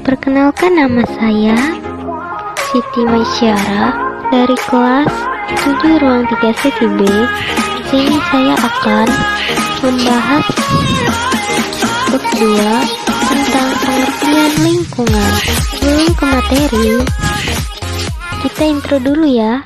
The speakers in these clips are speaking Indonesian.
Perkenalkan, nama saya Siti Maisyara dari kelas 7 ruang 3 sesi B. Di sini saya akan membahas bab 2 tentang pengertian lingkungan. Sebelum ke materi, kita intro dulu ya.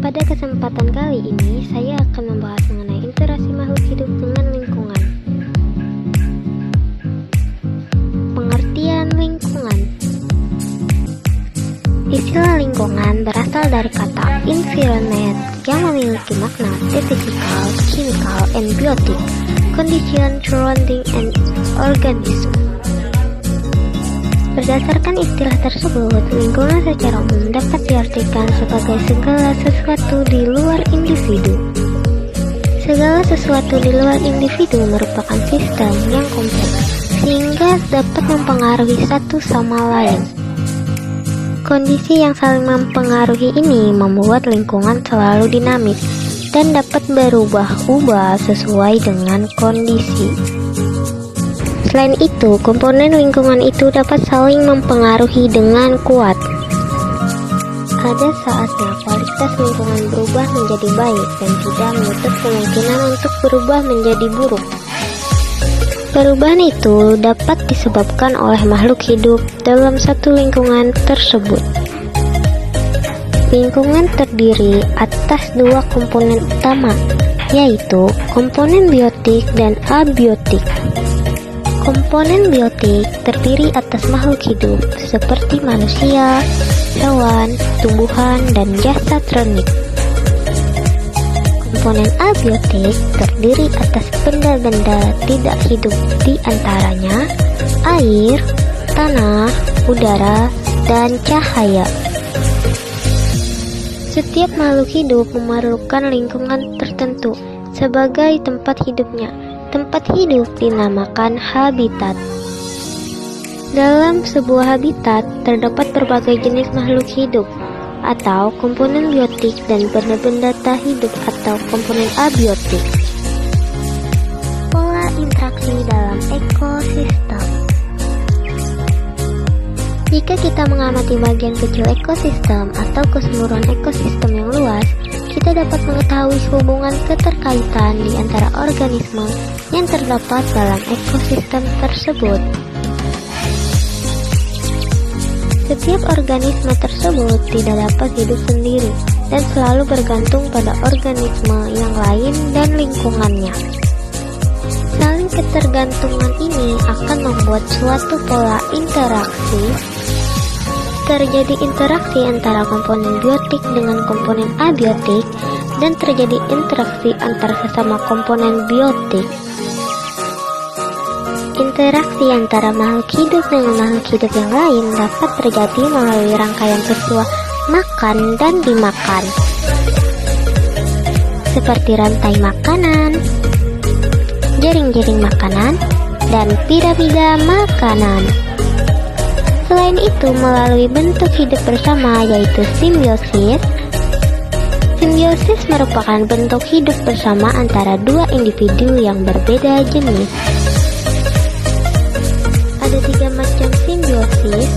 Pada kesempatan kali ini, saya akan membahas mengenai interaksi makhluk hidup dengan lingkungan. Pengertian lingkungan. Istilah lingkungan berasal dari kata environment yang memiliki makna physical, chemical, and biotic condition surrounding an organism. Berdasarkan istilah tersebut, lingkungan secara umum dapat diartikan sebagai segala sesuatu di luar individu. Segala sesuatu di luar individu merupakan sistem yang kompleks, sehingga dapat mempengaruhi satu sama lain. Kondisi yang saling mempengaruhi ini membuat lingkungan selalu dinamis dan dapat berubah-ubah sesuai dengan kondisi. Selain itu, komponen lingkungan itu dapat saling mempengaruhi dengan kuat. Ada saatnya kualitas lingkungan berubah menjadi baik dan tidak menutup kemungkinan untuk berubah menjadi buruk. Perubahan itu dapat disebabkan oleh makhluk hidup dalam satu lingkungan tersebut. Lingkungan terdiri atas dua komponen utama, yaitu komponen biotik dan abiotik. Komponen biotik terdiri atas makhluk hidup seperti manusia, hewan, tumbuhan, dan jasad renik. Komponen abiotik terdiri atas benda-benda tidak hidup, di antaranya air, tanah, udara, dan cahaya. Setiap makhluk hidup memerlukan lingkungan tertentu sebagai tempat hidupnya. Tempat hidup dinamakan habitat. Dalam sebuah habitat terdapat berbagai jenis makhluk hidup atau komponen biotik dan benda-benda tak hidup atau komponen abiotik. Pola interaksi dalam ekosistem. Jika kita mengamati bagian kecil ekosistem atau keseluruhan ekosistem yang luas, kita dapat mengetahui hubungan keterkaitan di antara organisme yang terdapat dalam ekosistem tersebut. Setiap organisme tersebut tidak dapat hidup sendiri dan selalu bergantung pada organisme yang lain dan lingkungannya. Saling ketergantungan ini akan membuat suatu pola interaksi. Terjadi interaksi antara komponen biotik dengan komponen abiotik dan terjadi interaksi antara sesama komponen biotik. Interaksi antara makhluk hidup dengan makhluk hidup yang lain dapat terjadi melalui rangkaian peristiwa makan dan dimakan, seperti rantai makanan, jaring-jaring makanan, dan piramida makanan. Selain itu, melalui bentuk hidup bersama yaitu simbiosis. Simbiosis merupakan bentuk hidup bersama antara dua individu yang berbeda jenis. Ada 3 macam simbiosis,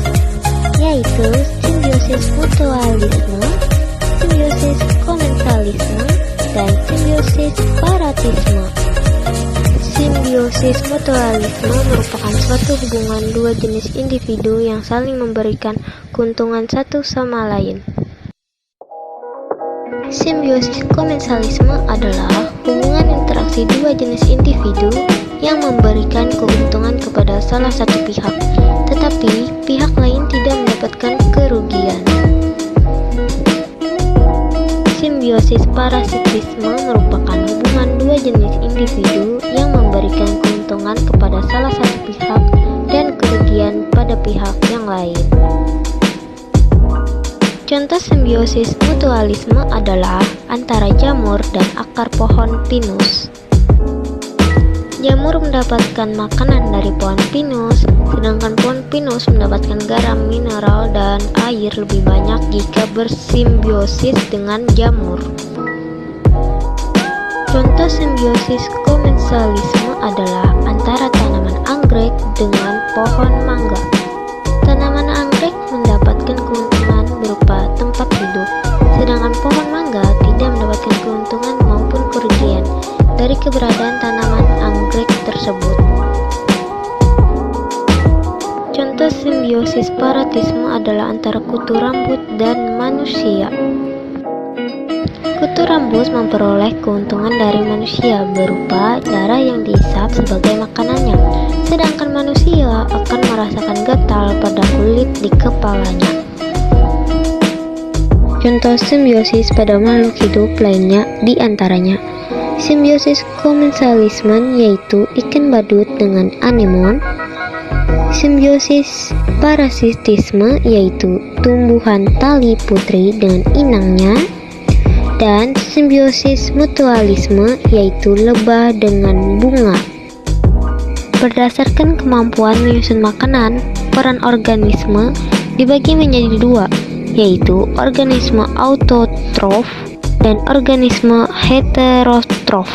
yaitu simbiosis mutualisme, simbiosis komensalisme, dan simbiosis paratisme. Simbiosis mutualisme merupakan suatu hubungan dua jenis individu yang saling memberikan keuntungan satu sama lain. Simbiosis komensalisme adalah hubungan interaksi dua jenis individu yang memberikan keuntungan kepada salah satu pihak, tetapi pihak lain tidak mendapatkan kerugian. Simbiosis parasitisme merupakan hubungan dua jenis individu yang memberikan keuntungan keuntungan kepada salah satu pihak dan kerugian pada pihak yang lain. Contoh simbiosis mutualisme adalah antara jamur dan akar pohon pinus. Jamur mendapatkan makanan dari pohon pinus, sedangkan pohon pinus mendapatkan garam, mineral, dan air lebih banyak jika bersimbiosis dengan jamur. Contoh simbiosis komensalisme adalah antara tanaman anggrek dengan pohon mangga. Tanaman anggrek mendapatkan keuntungan berupa tempat hidup, sedangkan pohon mangga tidak mendapatkan keuntungan maupun kerugian dari keberadaan tanaman anggrek tersebut. Contoh simbiosis paratisme adalah antara kutu rambut dan manusia. Kutu rambut memperoleh keuntungan dari manusia berupa darah yang dihisap sebagai makanannya, sedangkan manusia akan merasakan gatal pada kulit di kepalanya. Contoh simbiosis pada makhluk hidup lainnya diantaranya simbiosis komensalisme, yaitu ikan badut dengan anemon, simbiosis parasitisme, yaitu tumbuhan tali putri dengan inangnya, dan simbiosis mutualisme, yaitu lebah dengan bunga. Berdasarkan kemampuan menyusun makanan, peran organisme dibagi menjadi dua, yaitu organisme autotrof dan organisme heterotrof.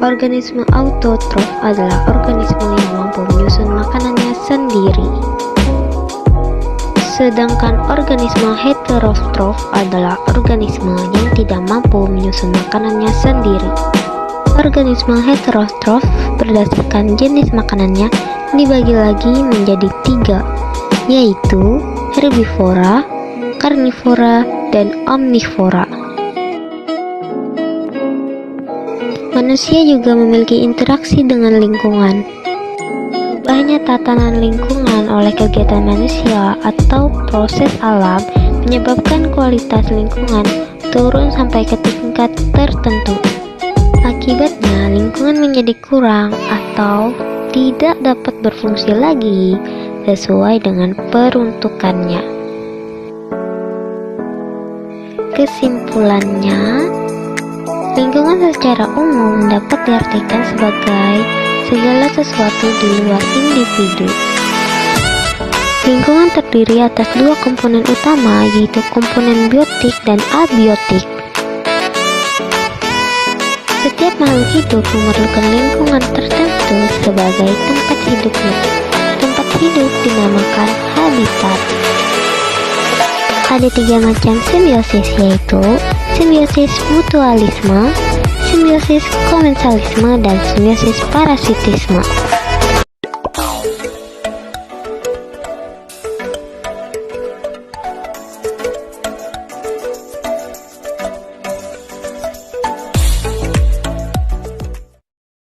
Organisme autotrof adalah organisme yang mampu menyusun makanannya sendiri. Sedangkan organisme heterotrof adalah organisme yang tidak mampu menyusun makanannya sendiri. Organisme heterotrof berdasarkan jenis makanannya dibagi lagi menjadi 3, yaitu herbivora, karnivora, dan omnivora. Manusia juga memiliki interaksi dengan lingkungan. Berubahnya tatanan lingkungan oleh kegiatan manusia atau proses alam menyebabkan kualitas lingkungan turun sampai ke tingkat tertentu. Akibatnya, lingkungan menjadi kurang atau tidak dapat berfungsi lagi sesuai dengan peruntukannya. Kesimpulannya, lingkungan secara umum dapat diartikan sebagai segala sesuatu di luar individu. Lingkungan terdiri atas 2 komponen utama, yaitu komponen biotik dan abiotik. Setiap makhluk hidup memerlukan lingkungan tertentu sebagai tempat hidupnya. Tempat hidup dinamakan habitat. Ada 3 macam simbiosis, yaitu simbiosis mutualisme, simbiosis komensalisme, dan simbiosis parasitisme.